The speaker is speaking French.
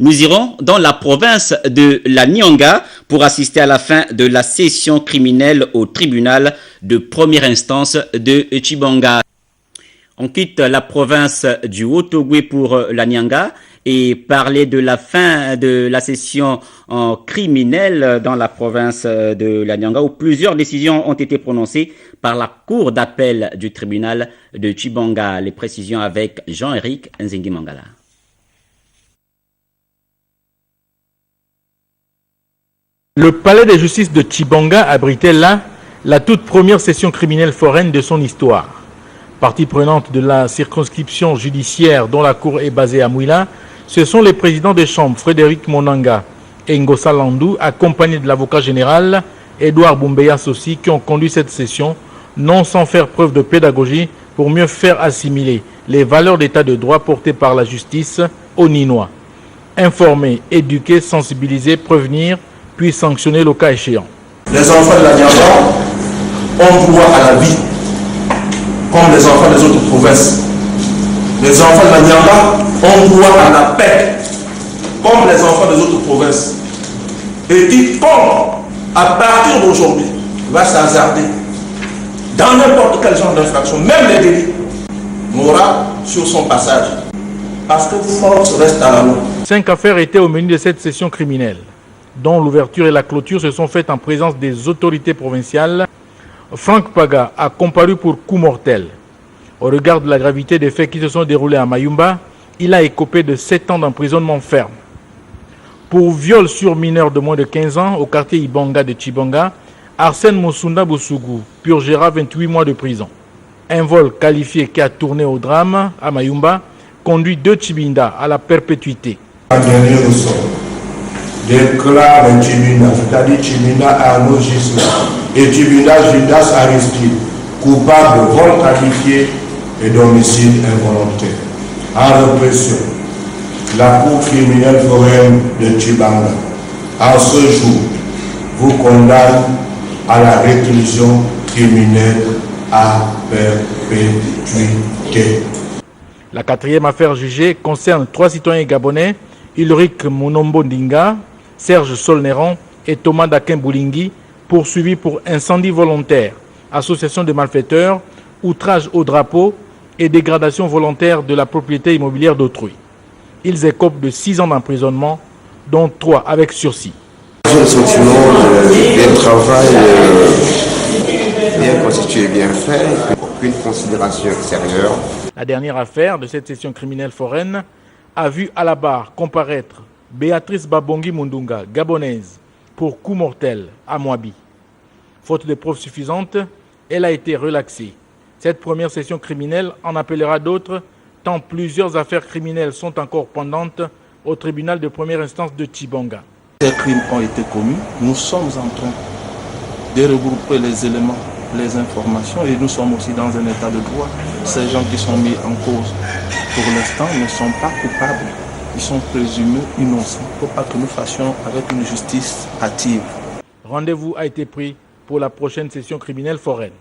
Nous irons dans la province de la Nyanga pour assister à la fin de la session criminelle au tribunal de première instance de Tshibanga. On quitte la province du Haut-Ogoué pour la Nyanga et parler de la fin de la session criminelle dans la province de la Nyanga où plusieurs décisions ont été prononcées par la cour d'appel du tribunal de Tshibanga. Les précisions avec Jean-Éric Nzengi Mangala. Le palais de justice de Tshibanga abritait là la toute première session criminelle foraine de son histoire. Partie prenante de la circonscription judiciaire dont la cour est basée à Mouila, ce sont les présidents des chambres Frédéric Monanga et Ngosa Landou, accompagnés de l'avocat général Edouard Boumbeya Sossi, qui ont conduit cette session, non sans faire preuve de pédagogie pour mieux faire assimiler les valeurs d'état de droit portées par la justice aux Ninois. Informer, éduquer, sensibiliser, prévenir, puis sanctionner le cas échéant. Les enfants de la Nyanga ont droit à la vie, comme les enfants des autres provinces. Les enfants de la Nyanga ont droit à la paix, comme les enfants des autres provinces. Et quiconque, à partir d'aujourd'hui, va s'hasarder dans n'importe quel genre d'infraction, même les délits, mourra sur son passage. Parce que force reste à la loi. 5 affaires étaient au menu de cette session criminelle, dont l'ouverture et la clôture se sont faites en présence des autorités provinciales. Franck Paga a comparu pour coup mortel. Au regard de la gravité des faits qui se sont déroulés à Mayumba, il a écopé de 7 ans d'emprisonnement ferme. Pour viol sur mineur de moins de 15 ans au quartier Ibanga de Tshibanga, Arsène Moussunda Boussougou purgera 28 mois de prison. Un vol qualifié qui a tourné au drame à Mayumba conduit 2 Tshibinda à la perpétuité. Déclare Tshibinda, c'est-à-dire Tshibinda Arnaud Gisela et Tshibinda Judas Aristide, coupable de vol qualifié et d'homicide involontaire. En répression, la Cour criminelle foraine de Tshibanga, en ce jour, vous condamne à la réclusion criminelle à perpétuité. La 4e affaire jugée concerne 3 citoyens gabonais, Ulrich Munombo Ndinga, Serge Solneron et Thomas Dakin Boulingi, poursuivis pour incendie volontaire, association de malfaiteurs, outrage au drapeau et dégradation volontaire de la propriété immobilière d'autrui. Ils écopent de 6 ans d'emprisonnement, dont 3 avec sursis. J'ai le sentiment d'un travail bien constitué, bien fait, aucune considération extérieure. La dernière affaire de cette session criminelle foraine a vu à la barre comparaître Béatrice Babongi Mundunga, gabonaise, pour coup mortel à Mouabi. Faute de preuves suffisantes, elle a été relaxée. Cette première session criminelle en appellera d'autres, tant plusieurs affaires criminelles sont encore pendantes au tribunal de première instance de Tshibanga. Ces crimes ont été commis, nous sommes en train de regrouper les éléments, les informations, et nous sommes aussi dans un état de droit. Ces gens qui sont mis en cause pour l'instant ne sont pas coupables, ils sont présumés innocents. Il ne faut pas que nous fassions avec une justice hâtive. Rendez-vous a été pris pour la prochaine session criminelle foraine.